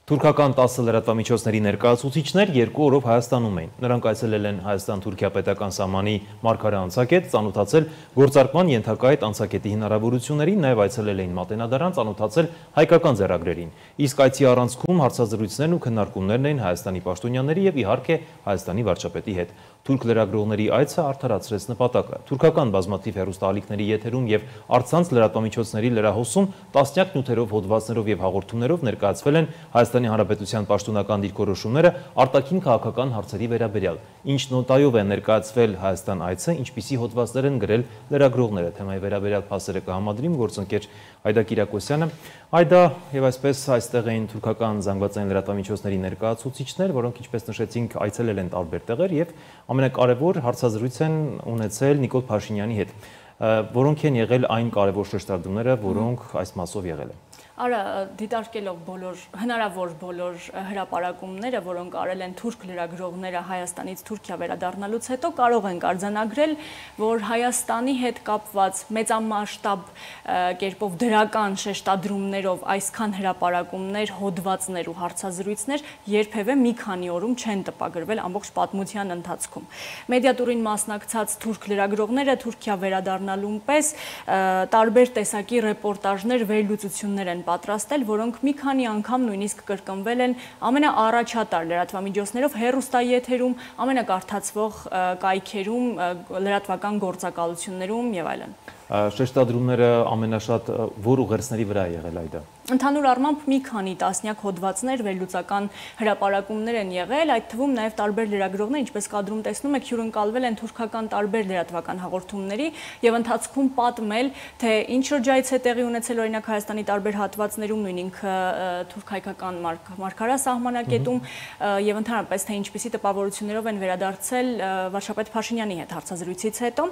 Թուրքական 10 լրատվամիջոցների ներկայացուցիչներ 2 օրով Հայաստանում էին։ Նրանք այցելել են Հայաստան-Թուրքիա պետական սահմանի մարգարե անցակետ, ծանոթացել գործարկման ենթակա այդ անցակետի հնարավորություններին, նաև այցելել էին Մատենադարան, ծանոթացել հայկական ձեռագրերին։ Իսկ այցի առանցքում հարցազրույցներն ու քննարկումներն էին Հայաստանի պաշտոնյաների եւ իհարկե Հայաստանի վարչապետի հետ։ Թուրք լրագրողների այցը արդարացրեց նպատակը։ Թուրքական բազմաթիվ հեռուստաալիքների եթերում եւ առցանց լրատվամիջոցների լրահոսում տասնյակ նյութերով, հոդվածներով եւ հաղորդումներով ներկայացվել են Հայաստանի Հանրապետության պաշտոնական դիրքորոշումները արտաքին քաղաքական հարցերի վերաբերյալ։ Ինչ նոտայով է ներկայացվել Հայաստան այցը, ինչպիսի հոդվածներ են գրել լրագրողները, թեմայի վերաբերյալ փասերը կհամադրիմ գործընկեր Այդա Կիրակոսյանը։ Այդա, եւ այսպես այստեղ էին թուրքական զանգվածային լրատվամիջոցների ներկայացուցիչներ, որոնք ինչպես նշեցինք, այցելել են տարբեր տեղեր եւ ամենակարևոր հարցազրույց են ունեցել Նիկոլ Փաշինյանի հետ, որոնք են եղել այն կարևոր շեշտադրումները, որոնք այս մասով եղել են։ Արա դիտարկելով հնարավոր բոլոր հրապարակումները, որոնք արել են թուրք լրագրողները Հայաստանից Թուրքիա վերադառնալուց հետո, կարող ենք արձանագրել, որ Հայաստանի հետ կապված մեծամասշտաբ կերպով դրական շեշտադրումներով այսքան հրապարակումներ, հոդվածներ ու հարցազրույցներ երբևէ մի քանի օրում չեն տպագրվել ամբողջ պատմության ընթացքում։ Մեդիատուրին մասնակցած թուրք լրագրողները Թուրքիա վերադառնալուն պես տարբեր տեսակի ռեպորտաժներ, վերլուծություններ են պատրաստել, որոնք մի քանի անգամ նույնիսկ կրկնվել են ամենաառաջատար լրատվամիջոցներով, հեռուստաեթերում, ամենակարդացվող կայքերում, լրատվական գործակալություններում եւ այլն։ Շեշտադրումները ամենաշատ որ ուղերձների վրա է եղել Այդա։ Ընդհանուր առմամբ մի քանի տասնյակ հոդվածներ, վերլուծական հրապարակումներ են եղել, այդ թվում նաև տարբեր լրագրողներ, ինչպես կադրում տեսնում եք, հյուրընկալվել են թուրքական տարբեր լրատվական հաղորդումների եւ ընթացքում պատմել, թե ինչ շրջայց է տեղի ունեցել օրինակ Հայաստանի տարբեր հատվածներում, նույն ինքը թուրք-հայկական մարգարե սահմանակետում եւ ընդհանրապես թե ինչպիսի տպավորություններով են վերադարձել վարչապետ Փաշինյանի հետ հարցազրույցից հետո։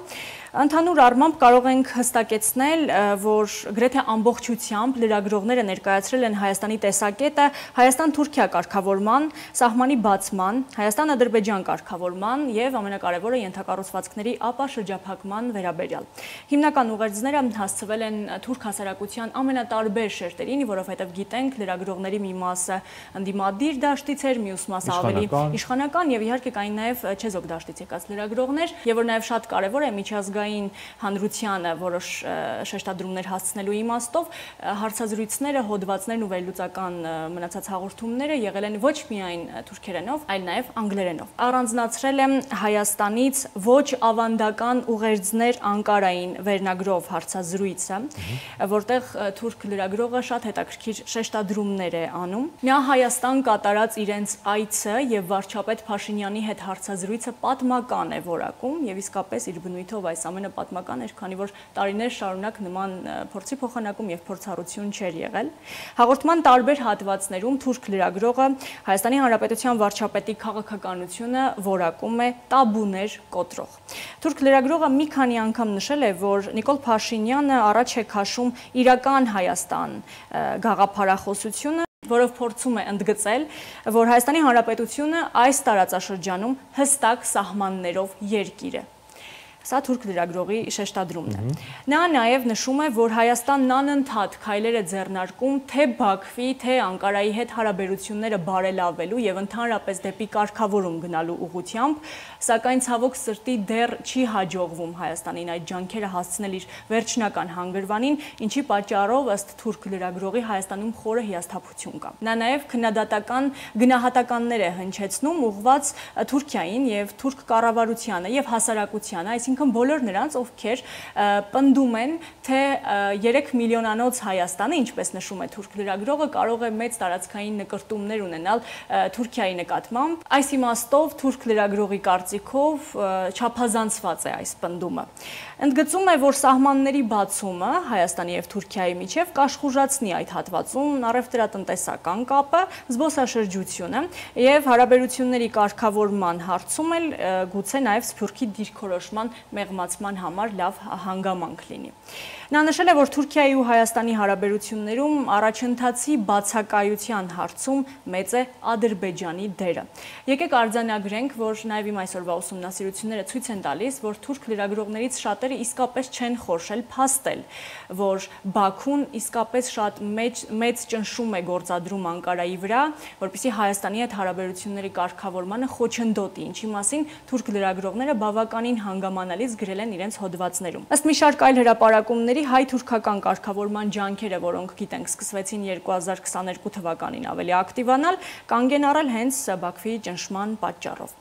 Ընդհանուր առմամբ կարող ենք հստակեցնել, որ գրեթե ամբողջությամբ լրագրողները ներկայացրել են Հայաստանի տեսակետը Հայաստան-Թուրքիա կարգավորման, սահմանի բացման, Հայաստան-Ադրբեջան կարգավորման եւ ամենակարևորը ենթակառուցվածքների ապաշրջափակման վերաբերյալ։ Հիմնական ուղերձները հասցվել են թուրք հասարակության ամենատարբեր շերտերին, որովհետեւ գիտենք լրագրողների մի մասը ընդդիմադիր դաշտից էր, մյուս մասը ավելի իշխանական եւ իհարկե կային նաեւ չեզոք դաշտից եկած լրագրողներ, եւ որ նաեւ շատ կարեւոր է միջազգային հանրությանը որոշ շեշտադրումներ հասցնելու իմաստով հարցազրույցները, հոդվածներն ու վերլուծական մնացած հաղորդումները եղել են ոչ միայն թուրքերենով, այլ նաև անգլերենով։ Առանձնացրել եմ Հայաստանից ոչ ավանդական ուղերձներ Անկարային վերնագրով հարցազրույցը, որտեղ թուրք լրագրողը շատ հետաքրքիր շեշտադրումներ է անում։ Նա Հայաստան կատարած իրենց այցը եւ վարչապետ Փաշինյանի հետ հարցազրույցը պատմական է որակում եւ իսկապես իր բնույթով այս ամենը պատմական էր, քանի որ տարիներ շարունակ նման փորձի փոխանակում եւ փորձառություն չէր եղել։ Հաղորդման տարբեր հատվածներում թուրք լրագրողը Հայաստանի Հանրապետության վարչապետի քաղաքականությունը որակում է տաբուներ կոտրող։ Թուրք լրագրողը մի քանի անգամ նշել է, որ Նիկոլ Փաշինյանը առաջ է քաշում իրական Հայաստան գաղափարախոսությունը, որով փորձում է ընդգծել, որ Հայաստանի Հանրապետությունը այս տարածաշրջանում հստակ սահմաններով երկիր է։ Սա թուրք լրագրողի շեշտադրումն է։ Նա նաև նշում է, որ Հայաստանն անընդհատ քայլեր է ձեռնարկում թե Բաքվի, թե Անկարայի հետ հարաբերությունները բարելավելու եւ ընդհանրապես դեպի կարգավորում գնալու ուղղությամբ, սակայն ցավոք սրտի դեռ չի հաջողվում Հայաստանին այդ ջանքերը հասցնել իր վերջնական հանգրվանին, ինչի պատճառով ըստ թուրք լրագրողի Հայաստանում խորը հիասթափություն կա։ Նա նաև քննադատական գնահատականներ է հնչեցնում ուղղված Թուրքիային եւ թուրք կառավարությանը եւ հասարակությանը, այսինքն բոլոր նրանց, ովքեր պնդում են, թե 3 միլիոնանոց Հայաստանը, ինչպես նշում է թուրք լրագրողը, կարող է մեծ տարածքային նկրտումներ ունենալ Թուրքիայի նկատմամբ։ Այս իմաստով թուրք լրագրողի կարծիքով չափազանցված է այս պնդումը։ Ընդգծում է, որ սահմանների բացումը Հայաստանի եւ Թուրքիայի միջև կաշխուժացնի այդ հատվածում առևտրատնտեսական կապը, զբոսաշրջությունը եւ հարաբերությունների կարգավորման հարցում էլ գուցե նաեւ Սփյուռքի դիրքորոշման մեղմացման համար լավ հանգամանք լինի։ Նա նշել է, որ Թուրքիայի ու Հայաստանի հարաբերություններում առաջընթացի բացակայության հարցում մեծ է Ադրբեջանի դերը։ Եկեք արձանագրենք, որ նաև իմ այսօրվա ուսումնասիրությունները ցույց են տալիս, որ թուրք լրագրողներից շատերը իսկապես չեն խորշել փաստել, որ Բաքուն իսկապես շատ մեծ ճնշում է գործադրում Անկարայի վրա, որպեսզի Հայաստանի հետ հարաբերությունների կարգավորմանը խոչընդոտի, ինչի մասին թուրք լրագրողները բավականին հանգամանալից գրել են իրենց հոդվածներում։ Ըստ մի շարք այլ հրապարակումների հայ-թուրքական կարգավորման ջանքերը, որոնք գիտենք սկսվեցին 2022 թվականին ավելի ակտիվանալ, կանգ են առել հենց Բաքվի ճնշման պատճառով։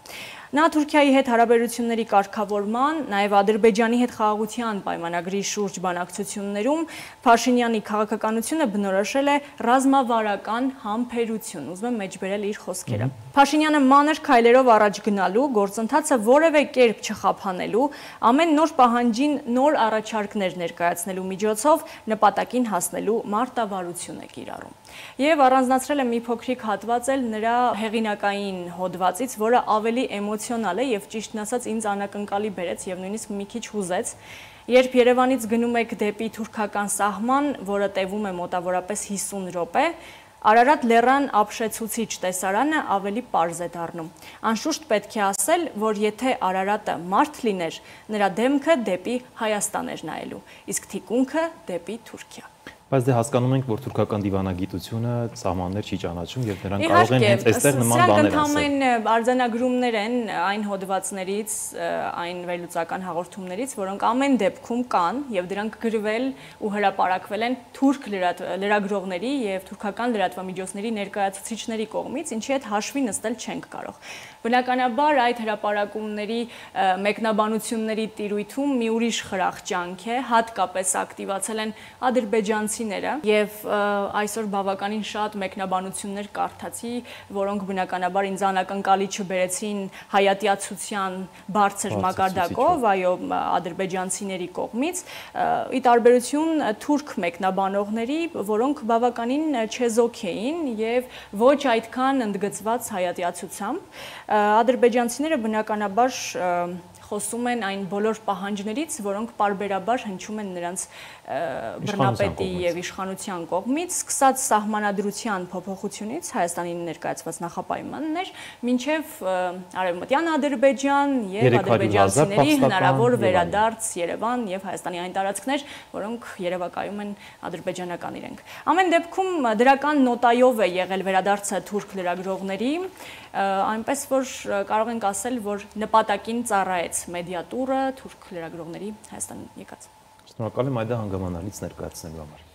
Նա Թուրքիայի հետ հարաբերությունների կարգավորման, նաև Ադրբեջանի հետ խաղաղության պայմանագրի շուրջ բանակցություններում Փաշինյանի քաղաքականությունը բնորոշել է ռազմավարական համբերություն, ուզում եմ մեջբերել իր խոսքերը։ Փաշինյանը մանր քայլերով առաջ գնալու, գործընթացը որևէ կերպ չխափանելու, ամեն նոր պահանջին նոր առաջարկներ ներկայացնելու միջոցով նպատակին հասնելու մարտավարություն է կիրառում։ Եվ առանձնացրել է մի փոքրիկ հատված էլ նրա հեղինակային հոդվածից, որը ավելի էմոցիոնալ է եւ ճիշտն ասած ինձ անակնկալի բերեց եւ նույնիսկ մի քիչ հուզեց։ Երբ Երևանից գնում եք դեպի թուրքական սահման, որը տևում է մոտավորապես 50 րոպե, Արարատ լեռան ապշեցուցիչ տեսարանը ավելի պարզ է դառնում։ Անշուշտ պետք է ասել, որ եթե Արարատը մարդ լիներ, նրա դեմքը դեպի Հայաստան էր նայելու, իսկ թիկունքը դեպի Թուրքիա։ Բայց դե հասկանում ենք, որ թուրքական դիվանագիտությունը սահմաններ չի ճանաչում եւ նրանք կարող են հենց այստեղ նման բաներ ասել։ Սրանք ընդհանրեն արձանագրումներ են այն հոդվածներից, այն վերլուծական հաղորդումներից, որոնք ամեն դեպքում կան եւ դրանք գրվել ու հրապարակվել են թուրք լրագրողների եւ թուրքական լրատվամիջոցների ներկայացուցիչների կողմից, ինչի հետ հաշվի նստել չենք կարող։ Բնականաբար այդ հրապարակումների մեկնաբանությունների տիրույթում մի ուրիշ խրախճանք է, հատկապես ակտիվացել են ադրբեջանցիները եւ այսօր բավականին շատ մեկնաբանություններ կարդացի, որոնք բնականաբար ինձ անակնկալի չբերեցին հայատյացության բարձր մակարդակով, այո, ադրբեջանցիների կողմից, ի տարբերություն թուրք մեկնաբանողների, որոնք բավականին չեզոք էին եւ ոչ այդքան ընդգծված հայատյացությամբ, ադրբեջանցիները բնականաբար խոսում են այն բոլոր պահանջներից, որոնք պարբերաբար հնչում են նրանց բռնապետի եւ իշխանության կողմից, սկսած սահմանադրության փոփոխությունից Հայաստանին ներկայացված նախապայմաններ, մինչեւ արևմտյան Ադրբեջան եւ ադրբեջանցիների հնարավոր վերադարձ Երևան եւ Հայաստանի այն տարածքներ, որոնք երևակայում են ադրբեջանական իրենք։ Ամեն դեպքում դրական նոտայով է եղել վերադարձը թուրք լրագրողների, այնպես որ կարող ենք ասել, որ նպատակին ծառայեց մեդիատուրը թուրք լրագրողների Հայաստան եկած։ Շնորհակալ եմ այդ հանգամանալից ներկայացնելու համար։